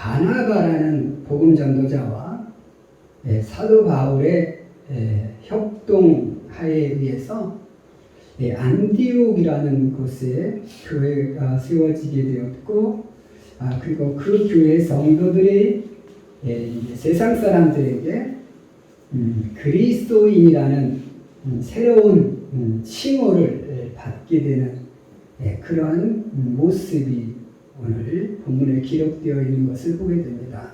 바나바라는 복음 전도자와 사도 바울의 협동하에 의해서 안디옥이라는 곳에 교회가 세워지게 되었고, 그리고 그 교회 성도들이 세상 사람들에게 그리스도인이라는 새로운 칭호를 받게 되는 그런 모습이 오늘 본문에 기록되어 있는 것을 보게 됩니다.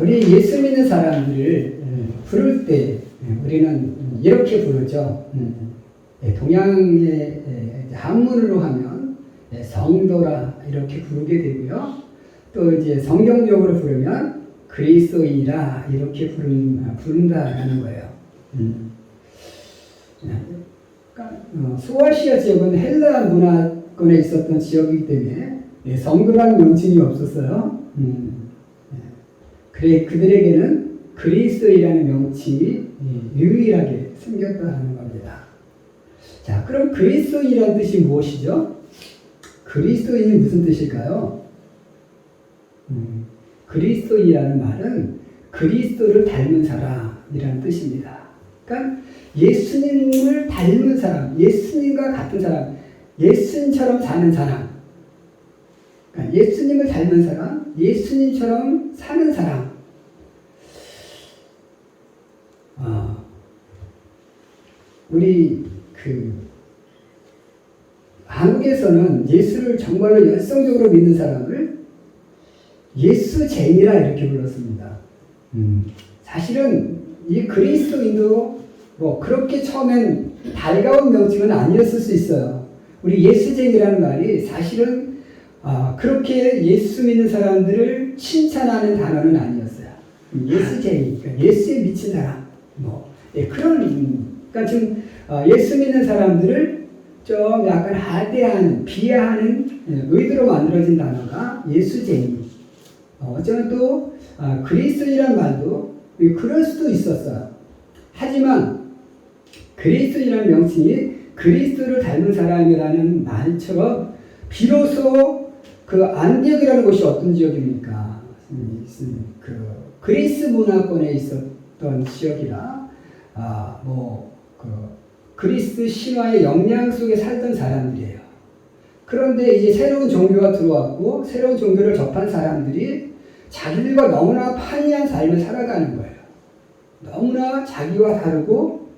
우리 예수 믿는 사람들을 부를 때 우리는 이렇게 부르죠. 동양의 한문으로 하면 성도라 이렇게 부르게 되고요. 또 이제 성경적으로 부르면 그리스도인이라 이렇게 부른다라는 거예요. 소아시아 지역은 헬라 문화권에 있었던 지역이기 때문에 성도라는 명칭이 없었어요. 그래 그들에게는 그리스도이라는 명칭이 유일하게 생겼다는 겁니다. 자, 그럼 그리스도인이라는 뜻이 무엇이죠? 그리스도인이 무슨 뜻일까요? 그리스도인이라는 말은 그리스도를 닮은 사람이라는 뜻입니다. 그러니까 예수님을 닮은 사람, 예수님과 같은 사람, 예수님처럼 사는 사람, 그러니까 예수님을 닮은 사람, 예수님처럼 사는 사람. 우리 한국에서는 예수를 정말로 열성적으로 믿는 사람을 예수쟁이라 이렇게 불렀습니다. 사실은 이 그리스도인도 그렇게 처음엔 달가운 명칭은 아니었을 수 있어요. 우리 예수쟁이라는 말이 사실은 그렇게 예수 믿는 사람들을 칭찬하는 단어는 아니었어요. 예수쟁이, 그러니까 예수에 미친 사람, 그러니까 지금 예수 믿는 사람들을 좀 약간 하대하는, 비하하는 의도로 만들어진 단어가 예수쟁이. 어쩌면 또 그리스도인이라는 말도 그럴 수도 있었어요. 하지만 그리스도인이라는 명칭이 그리스도를 닮은 사람이라는 말처럼 비로소 그 안디옥이라는 곳이 어떤 지역입니까? 그리스 문화권에 있었던 지역이라 그리스 신화의 영향 속에 살던 사람들이에요. 그런데 이제 새로운 종교가 들어왔고 새로운 종교를 접한 사람들이 자기들과 너무나 판이한 삶을 살아가는 거예요. 너무나 자기와 다르고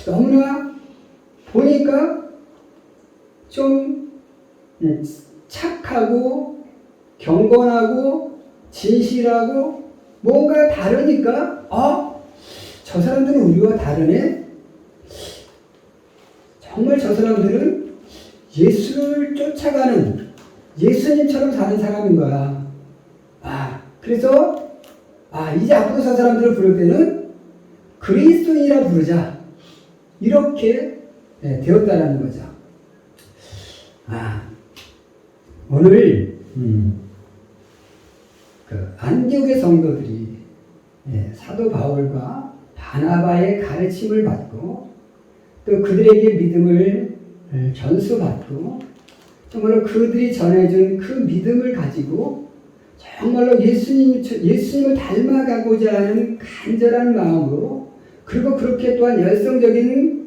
너무나 보니까 좀 착하고 경건하고 진실하고 뭔가 다르니까 저 사람들은 우리와 다르네. 정말 저 사람들은 예수를 쫓아가는 예수님처럼 사는 사람인 거야. 그래서 이제 앞으로 저 사람들을 부를 때는 그리스도인이라 부르자. 이렇게 되었다라는 거죠. 오늘 안디옥의 성도들이 사도 바울과 바나바의 가르침을 받고 또 그들에게 믿음을 전수받고 정말로 그들이 전해준 그 믿음을 가지고 정말로 예수님을 닮아가고자 하는 간절한 마음으로 그리고 그렇게 또한 열성적인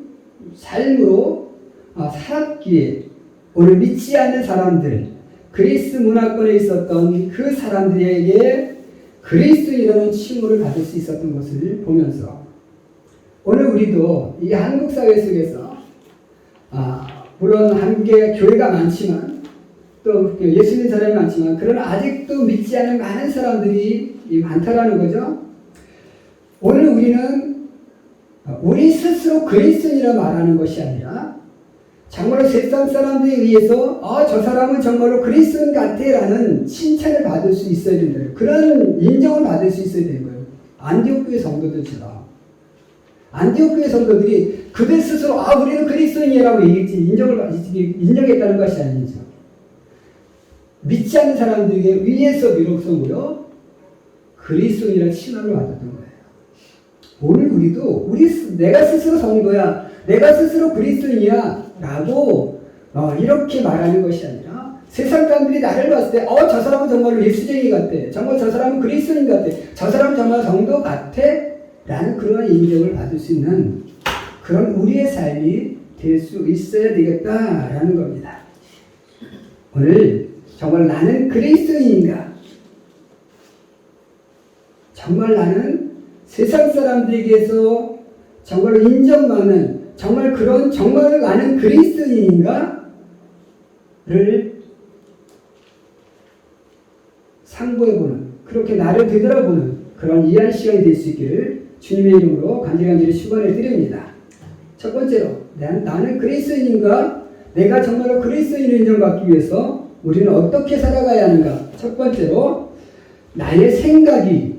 삶으로 살았기에 오늘 믿지 않는 사람들, 그리스 문화권에 있었던 그 사람들에게 그리스도인이라는 칭호를 받을 수 있었던 것을 보면서 오늘 우리도 이 한국 사회 속에서 물론 한국에 교회가 많지만 또 예수 믿는 사람이 많지만 그러나 아직도 믿지 않는 많은 사람들이 많다라는 거죠. 오늘 우리는 우리 스스로 그리스도인이라 말하는 것이 아니라 정말로 세상 사람들에 의해서 저 사람은 정말로 그리스도인 같아라는 칭찬을 받을 수 있어야 된다. 그런 인정을 받을 수 있어야 되는 거예요. 안디옥 교회 성도들처럼. 안디옥 교회 성도들이 그들 스스로 우리는 그리스도인이라고 인정했다는 것이 아니죠. 믿지 않는 사람들에게 의해서 비로소 그리스도인이라는 칭호를 받았던 거예요. 오늘 우리도 내가 스스로 성도야, 내가 스스로 그리스도인이야 라고 이렇게 말하는 것이 아니라 세상 사람들이 나를 봤을 때, 저 사람은 정말로 예수쟁이 같아. 정말 저 사람은 그리스도인 같아. 저 사람은 정말 성도 같아. 라는 그런 인정을 받을 수 있는 그런 우리의 삶이 될 수 있어야 되겠다라는 겁니다. 오늘 정말 나는 그리스도인인가? 정말 나는 세상 사람들에게서 정말로 인정받는 정말 그런 정말 나는 그리스도인인가? 를 상고해보는 그렇게 나를 되돌아보는 그런 이해할 시간이 될 수 있기를 주님의 이름으로 간절히 축원을 드립니다. 첫 번째로 나는 그리스도인인가? 내가 정말로 그리스도인을 인정받기 위해서 우리는 어떻게 살아가야 하는가? 첫 번째로 나의 생각이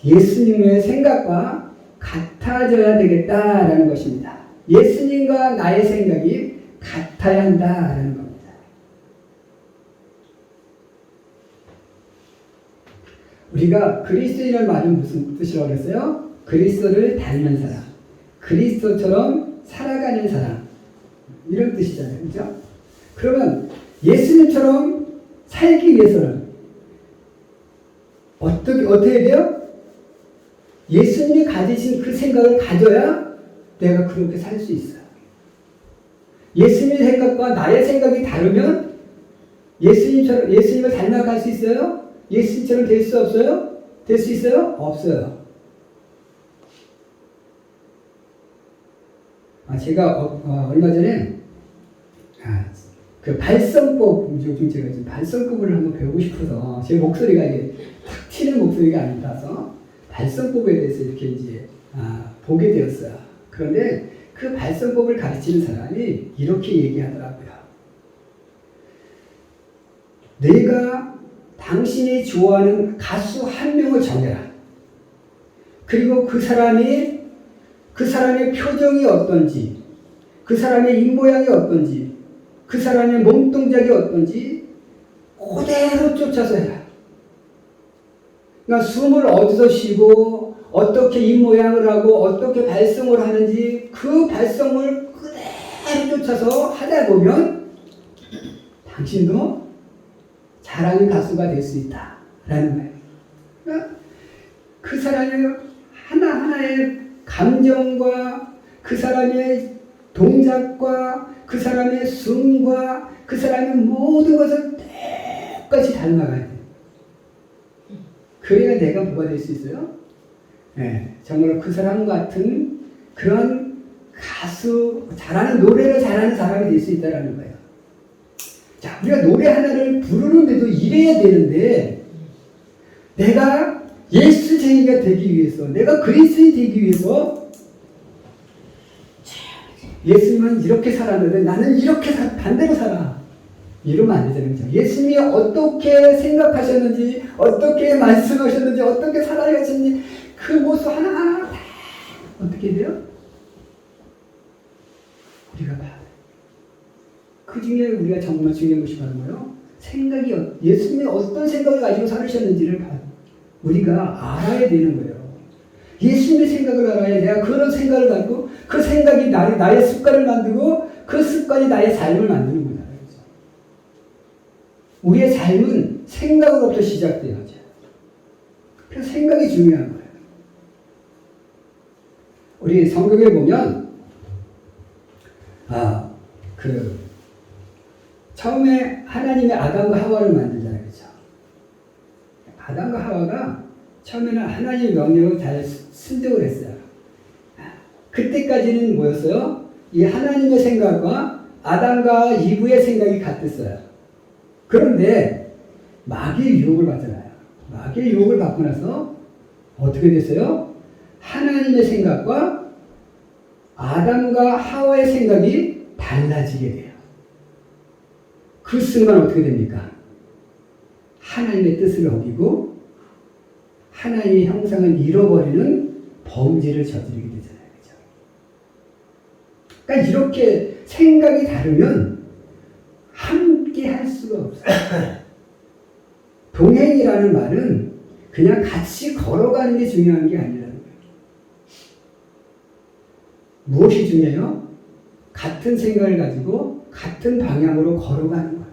예수님의 생각과 같아져야 되겠다라는 것입니다. 예수님과 나의 생각이 같아야 한다라는 겁니다. 우리가 그리스도인을 말은 무슨 뜻이라고 그랬어요? 그리스도를 닮은 사람, 그리스도처럼 살아가는 사람, 이런 뜻이잖아요. 그죠? 그러면 예수님처럼 살기 위해서는 어떻게 돼요? 예수님이 가지신 그 생각을 가져야 내가 그렇게 살 수 있어요. 예수님의 생각과 나의 생각이 다르면 예수님을 닮아갈 수 있어요? 예수님처럼 될 수 없어요? 될 수 있어요? 없어요. 제가 얼마 전에 그 발성법, 요즘 제가 지금 발성법을 한번 배우고 싶어서 제 목소리가 이게 탁 튀는 목소리가 아니라서 발성법에 대해서 이렇게 이제 보게 되었어요. 그런데 그 발성법을 가르치는 사람이 이렇게 얘기하더라고요. 내가 당신이 좋아하는 가수 한 명을 정해라. 그리고 그 사람의 표정이 어떤지, 그 사람의 입모양이 어떤지, 그 사람의 몸동작이 어떤지 그대로 쫓아서 해라. 그러니까 숨을 어디서 쉬고 어떻게 입모양을 하고 어떻게 발성을 하는지 그 발성을 그대로 쫓아서 하다 보면 당신도 잘하는 가수가 될 수 있다라는 거예요. 그러니까 그 사람의 하나하나의 감정과 그 사람의 동작과 그 사람의 숨과 그 사람의 모든 것을 똑같이 닮아가야 돼요. 그래야 내가 뭐가 될 수 있어요? 네, 정말 그 사람 같은 그런 가수, 노래를 잘하는 사람이 될 수 있다는 거예요. 자, 우리가 노래 하나를 부르는데도 이래야 되는데, 내가 예수쟁이가 되기 위해서, 내가 그리스도인이 되기 위해서, 예수님은 이렇게 살았는데 나는 이렇게 반대로 살아. 이러면 안 되잖아요. 그렇죠? 예수님이 어떻게 생각하셨는지, 어떻게 말씀하셨는지, 어떻게 살아가셨는지, 그 모습 하나하나 다 어떻게 돼요? 우리가 봐야 돼요. 그 중에 우리가 정말 중요한 것이 바로 뭐예요? 예수님이 어떤 생각을 가지고 살으셨는지를 우리가 알아야 되는 거예요. 예수님의 생각을 알아야 내가 그런 생각을 갖고 그 생각이 나의 습관을 만들고 그 습관이 나의 삶을 만드는 거예요. 우리의 삶은 생각으로부터 시작돼야죠. 그래서 생각이 중요한 거예요. 우리 성경에 보면 처음에 하나님의 아담과 하와를 만들잖아요. 그렇죠? 아담과 하와가 처음에는 하나님의 명령을 잘 순종을 했어요. 그때까지는 뭐였어요? 이 하나님의 생각과 아담과 이브의 생각이 같았어요. 그런데 마귀의 유혹을 받잖아요. 마귀의 유혹을 받고 나서 어떻게 됐어요? 하나님의 생각과 아담과 하와의 생각이 달라지게 돼요. 그 순간 어떻게 됩니까? 하나님의 뜻을 어기고 하나님의 형상을 잃어버리는 범죄를 저지르게 되잖아요. 그렇죠? 그러니까 이렇게 생각이 다르면 함께 할 수가 없어요. 동행이라는 말은 그냥 같이 걸어가는 게 중요한 게 아니라는 거예요. 무엇이 중요해요? 같은 생각을 가지고 같은 방향으로 걸어가는 거예요.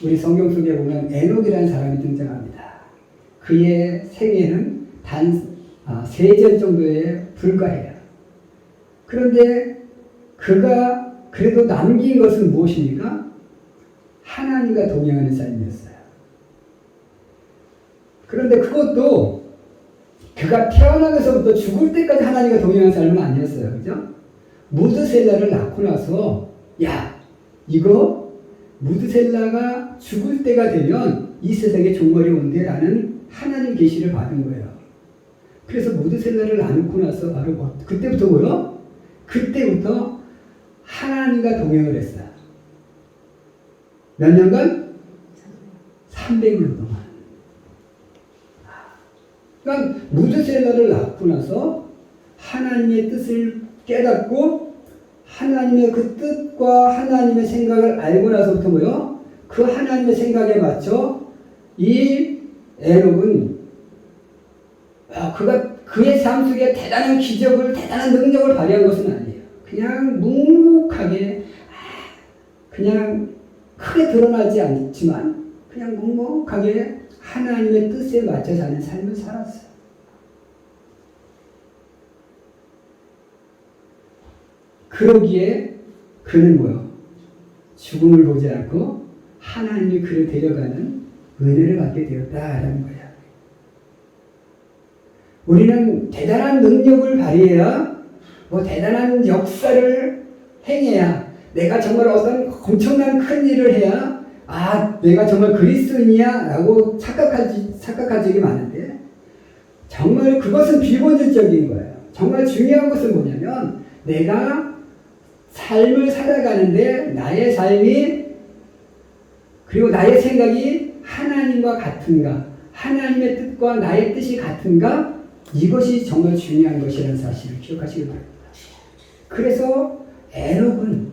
우리 성경 속에 보면 에녹이라는 사람이 등장합니다. 그의 생애는 단 3절 정도에 불과해요. 그런데 그가 그래도 남긴 것은 무엇입니까? 하나님과 동행하는 삶이었어요. 그런데 그것도 그가 태어나면서부터 죽을 때까지 하나님과 동행하는 삶은 아니었어요. 그죠? 무드셀라를 낳고 나서 야, 이거 무드셀라가 죽을 때가 되면 이 세상에 종말이 온대라는 하나님 계시를 받은 거예요. 그래서 무드셀라를 낳고 나서 바로 그때부터 뭐요? 그때부터 하나님과 동행을 했어요. 몇 년간? 300년 동안. 그러니까 무드셀라를 낳고 나서 하나님의 뜻을 깨닫고 하나님의 그 뜻과 하나님의 생각을 알고 나서부터 뭐요? 그 하나님의 생각에 맞춰 이 에녹은 그가 그의 삶 속에 대단한 기적을, 대단한 능력을 발휘한 것은 아니에요. 그냥 묵묵하게, 그냥 크게 드러나지 않지만, 그냥 묵묵하게 하나님의 뜻에 맞춰 사는 삶을 살았어요. 그러기에 그는 뭐요? 죽음을 보지 않고 하나님이 그를 데려가는 은혜를 받게 되었다라는 거예요. 우리는 대단한 능력을 발휘해야, 대단한 역사를 행해야, 내가 정말 어떤 엄청난 큰 일을 해야, 내가 정말 그리스도인이야 라고 착각할 적이 많은데, 정말 그것은 비본질적인 거예요. 정말 중요한 것은 뭐냐면, 내가 삶을 살아가는데 나의 삶이 그리고 나의 생각이 하나님과 같은가, 하나님의 뜻과 나의 뜻이 같은가, 이것이 정말 중요한 것이라는 사실을 기억하시기 바랍니다. 그래서 에녹은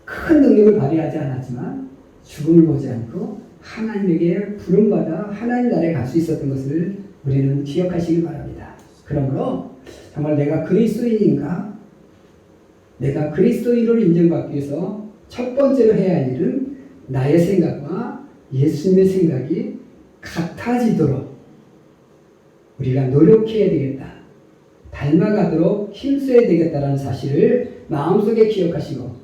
큰 능력을 발휘하지 않았지만 죽음을 보지 않고 하나님에게 부름받아 하나님 나라에 갈 수 있었던 것을 우리는 기억하시기 바랍니다. 그러므로 정말 내가 그리스도인인가? 내가 그리스도인으로 인정받기 위해서 첫 번째로 해야 할 일은 나의 생각과 예수님의 생각이 같아지도록 우리가 노력해야 되겠다. 닮아가도록 힘써야 되겠다라는 사실을 마음속에 기억하시고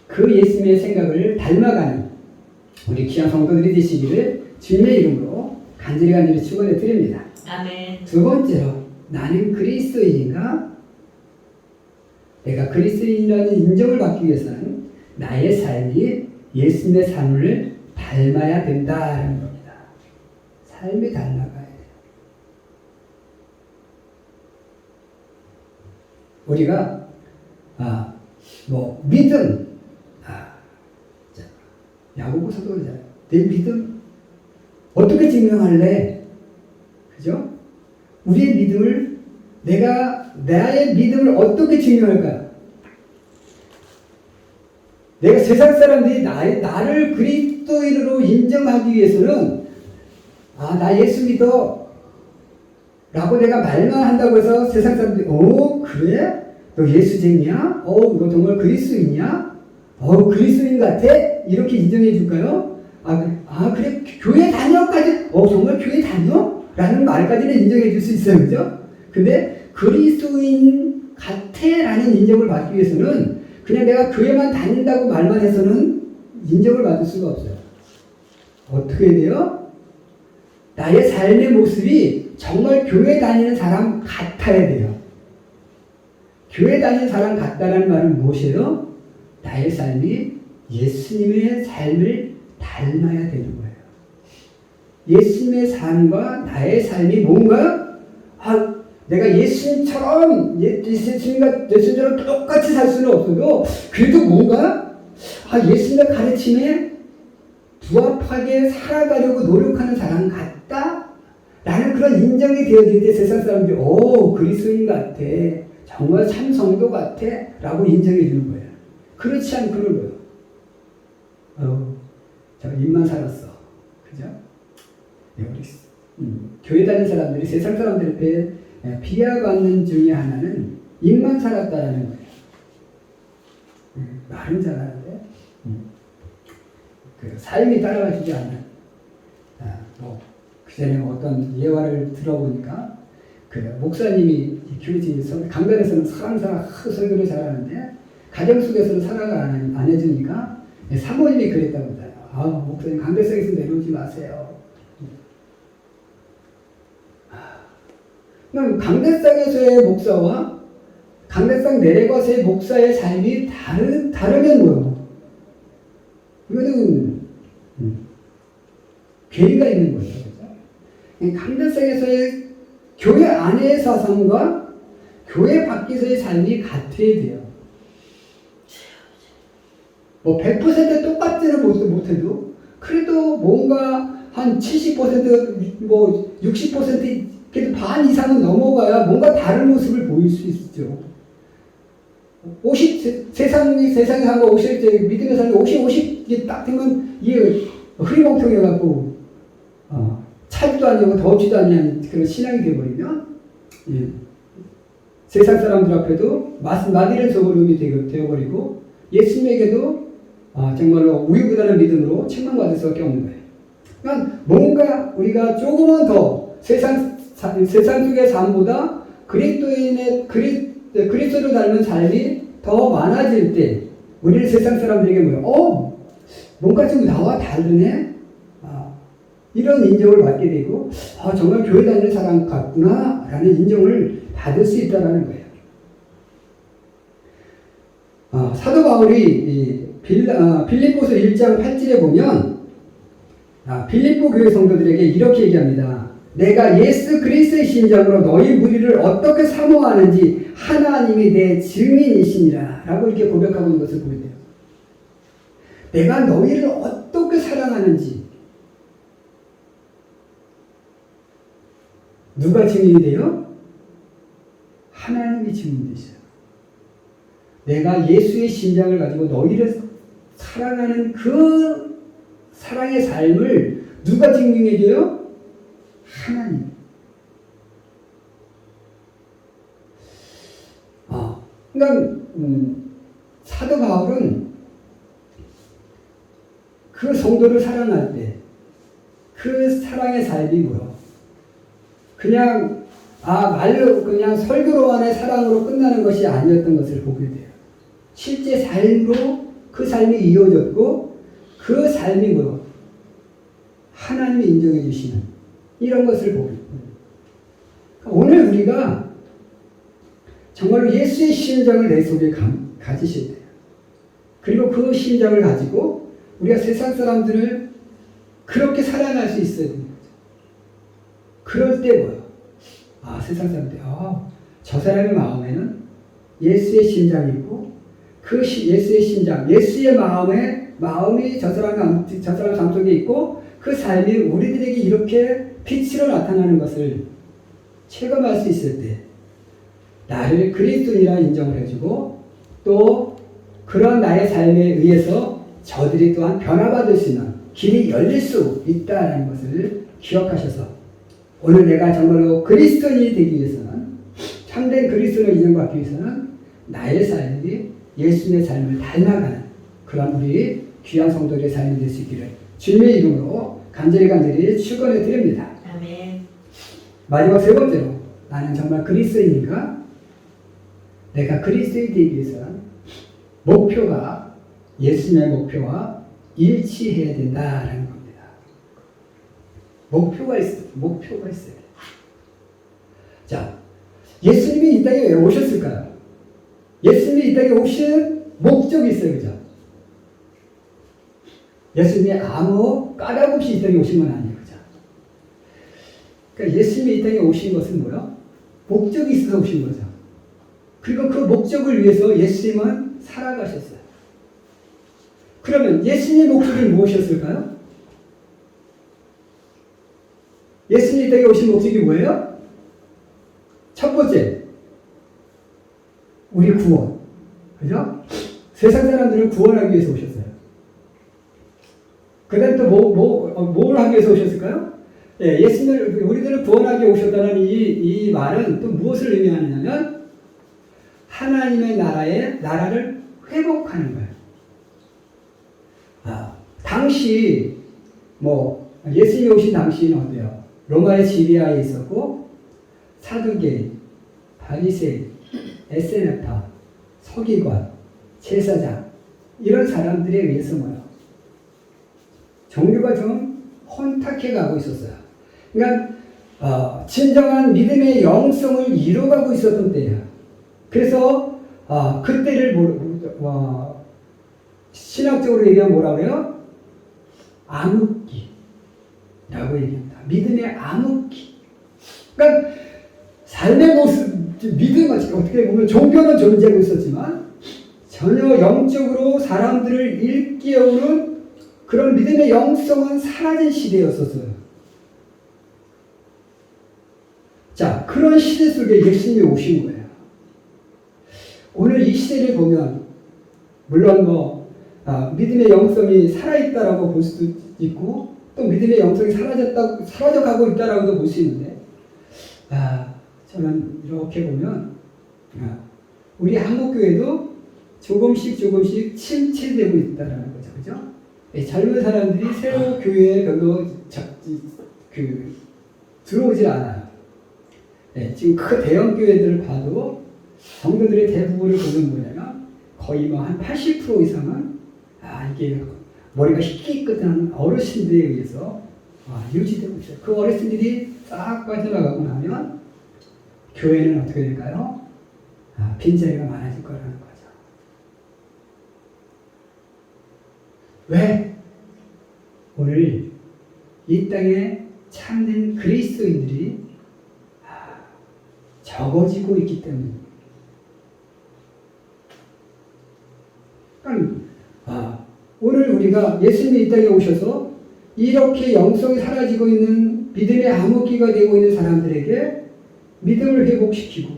그 예수님의 생각을 닮아가는 우리 귀한 성도들이 되시기를 주님의 이름으로 간절히 축원해 드립니다. 아멘. 두 번째로 나는 그리스도인인가? 내가 그리스도인이라는 인정을 받기 위해서는 나의 삶이 예수님의 삶을 닮아야 된다는 겁니다. 삶이 닮아가야 돼요. 우리가 믿음, 야고보서도 그러잖아요. 내 믿음 어떻게 증명할래? 그죠? 우리의 믿음을 나의 믿음을 어떻게 증명할까요? 내가 세상 사람들이 나를 그리스도인으로 인정하기 위해서는 나 예수 믿어 라고 내가 말만 한다고 해서 세상 사람들이 그래? 너 예수쟁이야? 너 정말 그리스도인이야? 그리스도인 같아? 이렇게 인정해 줄까요? 그래? 교회 다녀까지? 정말 교회 다녀? 라는 말까지는 인정해 줄 수 있어요. 그죠? 근데 그리스도인 같아? 라는 인정을 받기 위해서는 그냥 내가 교회만 다닌다고 말만 해서는 인정을 받을 수가 없어요. 어떻게 돼요? 나의 삶의 모습이 정말 교회 다니는 사람 같아야 돼요. 교회 다니는 사람 같다라는 말은 무엇이에요? 나의 삶이 예수님의 삶을 닮아야 되는 거예요. 예수님의 삶과 나의 삶이 뭔가 내가 예수님처럼 예수님처럼 똑같이 살 수는 없어도 그래도 뭔가 예수님의 가르침에 부합하게 살아가려고 노력하는 사람 같다? 라는 그런 인정이 되어질 때 세상 사람들이 그리스도인 같아. 정말 참 성도 같아. 라고 인정해 주는 거예요. 그렇지 않고는 저 입만 살았어. 그죠? 우리 교회 다니는 사람들이 세상 사람들한테 비하받는 중에 하나는 입만 살았다라는 거예요. 말은 잘하는데 삶이 따라가지지 않는. 그 전에 어떤 예화를 들어보니까 그 목사님이 교회에서 강단에서는 사랑사랑 설교를 잘하는데 가정 속에서는 사랑을 안 해주니까 사모님이 그랬다고 해요. 목사님 강대성에서 내려오지 마세요. 그럼 강대상에서의 목사와 강대상 내려가서의 목사의 삶이 다르면 뭐요? 이거는 괴리가 있는 거죠. 그렇죠? 강대상에서의 교회 안의 사상과 교회 밖에서의 삶이 같아야 돼요. 뭐 100% 똑같지는 못해도 그래도 뭔가 한 70% 뭐 60% 그래도 반 이상은 넘어가야 뭔가 다른 모습을 보일 수 있죠. 50 세상에 사는 거 50 믿음에 사는 거 50 딱 되면 이게 흐리멍텅해 갖고 찰지도 아니고 더우지도 않는 그런 신앙이 되어버리면 세상 사람들 앞에도 마디를 저버름이 되어버리고 예수님에게도 정말로 우유부단한 믿음으로 책망받을 수밖에 없는 거예요. 그러니까 뭔가 우리가 조금은 더 세상 속의 삶보다 그리스도를 닮은 삶이 더 많아질 때 우리는 세상 사람들에게 뭔가 좀 나와 다르네? 이런 인정을 받게 되고 정말 교회 다니는 사람 같구나 라는 인정을 받을 수 있다는 거예요. 사도 바울이 빌립보서 1장 8절에 보면 빌립보 교회 성도들에게 이렇게 얘기합니다. 내가 예수 그리스도의 신장으로 너희 무리를 어떻게 사모하는지 하나님이 내 증인이시니라 라고 이렇게 고백하고 있는 것을 보게 돼요. 내가 너희를 어떻게 사랑하는지 누가 증인이 돼요? 하나님이 증인이 되셔요. 내가 예수의 심장을 가지고 너희를 사랑하는 그 사랑의 삶을 누가 증명해줘요? 하나님. 그러니까 사도 바울은 그 성도를 사랑할 때 그 사랑의 삶이 뭐요? 그냥 말로 그냥 설교로만의 사랑으로 끝나는 것이 아니었던 것을 보게 돼요. 실제 삶으로 그 삶이 이어졌고 그 삶이 뭐요? 하나님이 인정해 주시는 이런 것을 보게 돼요. 오늘 우리가 정말로 예수의 심장을 내 속에 가지실 때요. 그리고 그 심장을 가지고 우리가 세상 사람들을 그렇게 사랑할 수 있어야 됩니다. 그럴 때 뭐요? 세상 사람들이 저 사람의 마음에는 예수의 심장이 있고 그 예수의 심장, 예수의 마음이 저 사람 삶 속에 있고 그 삶이 우리들에게 이렇게 빛으로 나타나는 것을 체감할 수 있을 때 나를 그리스도인이라 인정을 해주고 또 그런 나의 삶에 의해서 저들이 또한 변화받을 수 있는 길이 열릴 수 있다는 것을 기억하셔서 오늘 내가 정말로 그리스도인이 되기 위해서는 참된 그리스도인을 인정받기 위해서는 나의 삶이 예수님의 삶을 닮아가는 그런 우리 귀한 성도들의 삶이 될 수 있기를 주님의 이름으로 간절히 축원해 드립니다. 아멘. 마지막 세 번째로 나는 정말 그리스도인인가? 내가 그리스도인이 되기 위해서는 목표가 예수님의 목표와 일치해야 된다라는 겁니다. 목표가 있어요. 자, 예수님이 이 땅에 왜 오셨을까요? 예수님이 이 땅에 오신 목적이 있어요. 그죠? 예수님이 아무 까닭 없이 이 땅에 오신 건 아니에요. 그죠? 그러니까 예수님이 이 땅에 오신 것은 뭐요? 목적이 있어서 오신 거죠. 그리고 그 목적을 위해서 예수님은 살아가셨어요. 그러면 예수님의 목적이 무엇이었을까요? 예수님이 이 땅에 오신 목적이 뭐예요? 첫 번째, 우리 구원. 그죠? 세상 사람들을 구원하기 위해서 오셨어요. 그 다음 또 뭘 하기 위해서 오셨을까요? 예수님을, 우리들을 구원하기 위해 오셨다는 이 말은 또 무엇을 의미하느냐면, 하나님의 나라를 회복하는 거예요. 당시 예수님이 오신 당시는 어때요? 로마의 지리아에 있었고 사두개인, 바리새인, 에세네파, 서기관, 제사장 이런 사람들에 의해서 종교가 좀 혼탁해 가고 있었어요. 그러니까 진정한 믿음의 영성을 이뤄가고 있었던 때예요. 그래서 그때를 신학적으로 얘기하면 뭐라고 해요? 암흑기라고 얘기합니다. 믿음의 암흑기. 그러니까 삶의 모습, 믿음은 어떻게 보면 종교는 존재하고 있었지만 전혀 영적으로 사람들을 일깨우는 그런 믿음의 영성은 사라진 시대였었어요. 자, 그런 시대 속에 예수님이 오신 거예요. 오늘 이 시대를 보면 물론 믿음의 영성이 살아있다라고 볼 수도 있고 또 믿음의 영성이 사라져가고 있다라고도 볼 수 있는데 저는 이렇게 보면 우리 한국교회도 조금씩 침체되고 있다라는 거죠. 그죠? 젊은 사람들이 새로 교회에 별로 들어오질 않아요. 지금 그 대형 교회들을 봐도 성도들의 대부분을 보면 뭐냐면 거의 한 80% 이상은 이게 머리가 희끼끗한 어르신들에 의해서 유지되고 있어요. 그 어르신들이 싹 빠져나가고 나면 교회는 어떻게 될까요? 빈자리가 많아질 거라는 거죠. 왜? 오늘 이 땅에 참된 그리스도인들이 적어지고 있기 때문입니다. 그러니까 오늘 우리가 예수님이 이 땅에 오셔서 이렇게 영성이 사라지고 있는 믿음의 암흑기가 되고 있는 사람들에게 믿음을 회복시키고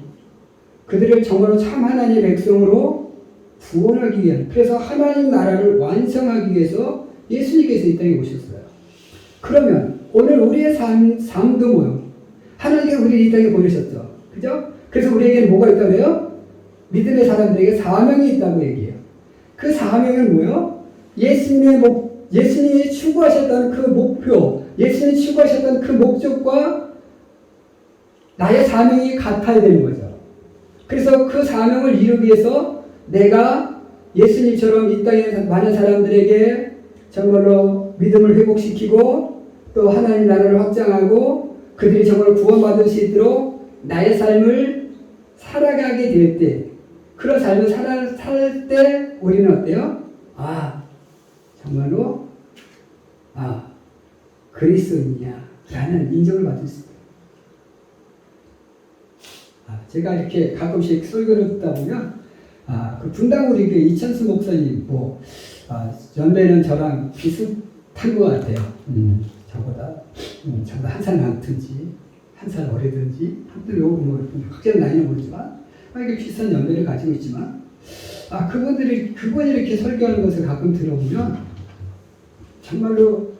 그들을 정말로 참 하나님의 백성으로 구원하기 위한, 그래서 하나님 나라를 완성하기 위해서 예수님께서 이 땅에 오셨어요. 그러면 오늘 우리의 삶도 뭐요? 하나님께서 우리를 이 땅에 보내셨죠. 그죠? 그래서 우리에게는 뭐가 있다고 해요? 믿음의 사람들에게 사명이 있다고 얘기해요. 그 사명은 뭐요? 예수님이 추구하셨던 그 목표, 예수님이 추구하셨던 그 목적과 나의 사명이 같아야 되는 거죠. 그래서 그 사명을 이루기 위해서 내가 예수님처럼 이 땅에 많은 사람들에게 정말로 믿음을 회복시키고 또 하나님 나라를 확장하고 그들이 정말 구원받을 수 있도록 나의 삶을 살아가게 될 때, 그런 삶을 살 때 우리는 어때요? 정말로 그리스도인이야라는 인정을 받을 수 있어요. 제가 이렇게 가끔씩 설교를 듣다 보면 그 분당우리 그 이천수 목사님 연배는 저랑 비슷한 것 같아요. 저보다 한 살 많든지 한 살 어리든지 아무튼 확실한 나이는 모르지만 이게 비슷한 연배를 가지고 있지만 그분이 이렇게 설교하는 것을 가끔 들어보면 정말로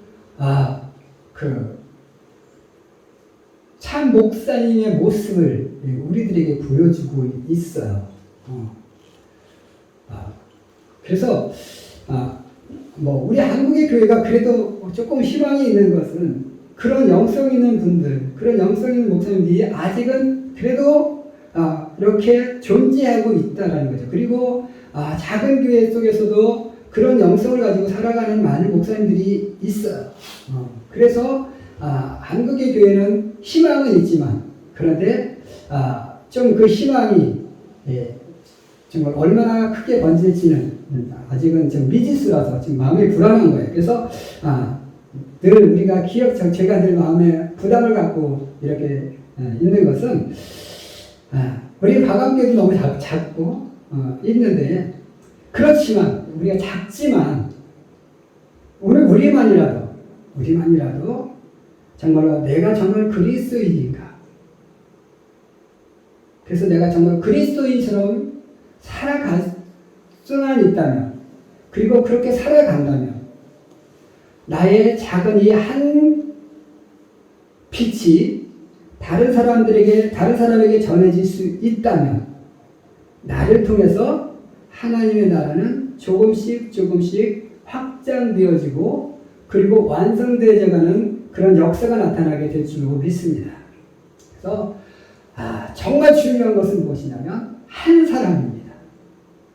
참 목사님의 모습을 우리들에게 보여주고 있어요. 그래서 우리 한국의 교회가 그래도 조금 희망이 있는 것은 그런 영성 있는 분들, 그런 영성 있는 목사님들이 아직은 그래도 이렇게 존재하고 있다라는 거죠. 그리고 작은 교회 속에서도 그런 영성을 가지고 살아가는 많은 목사님들이 있어요. 그래서 한국의 교회는 희망은 있지만 그런데 좀 그 희망이 정말 얼마나 크게 번질지는 아직은 좀 미지수라서 지금 마음이 불안한 거예요. 그래서 늘 우리가 제가 늘 마음에 부담을 갖고 이렇게 있는 것은 우리 가감교도 너무 작고 있는데 그렇지만 우리가 작지만 오늘 우리만이라도 정말로 내가 정말 그리스도인인가? 그래서 내가 정말 그리스도인처럼 살아갈 수만 있다면, 그리고 그렇게 살아간다면 나의 작은 이 한 빛이 다른 사람에게 전해질 수 있다면 나를 통해서 하나님의 나라는 조금씩 확장되어지고 그리고 완성되어져가는 그런 역사가 나타나게 될 줄 믿습니다. 그래서 정말 중요한 것은 무엇이냐면 한 사람입니다.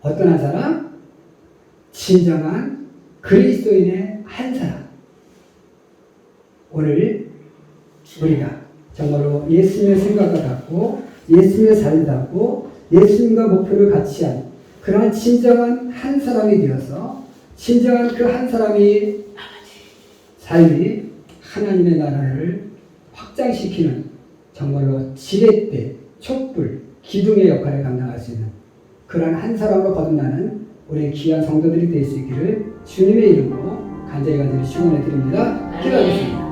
어떤 한 사람? 진정한 그리스도인의 한 사람. 오늘 우리가 정말로 예수님의 생각을 갖고 예수님의 삶을 갖고 예수님과 목표를 같이 한 그러한 진정한 한 사람이 되어서 진정한 그 한 사람이 삶이 하나님의 나라를 확장시키는 정말로 지렛대, 촛불, 기둥의 역할을 감당할 수 있는 그러한 한 사람으로 거듭나는 우리 귀한 성도들이 될 수 있기를 주님의 이름으로 간절히 축원해 드립니다. 기도하겠습니다.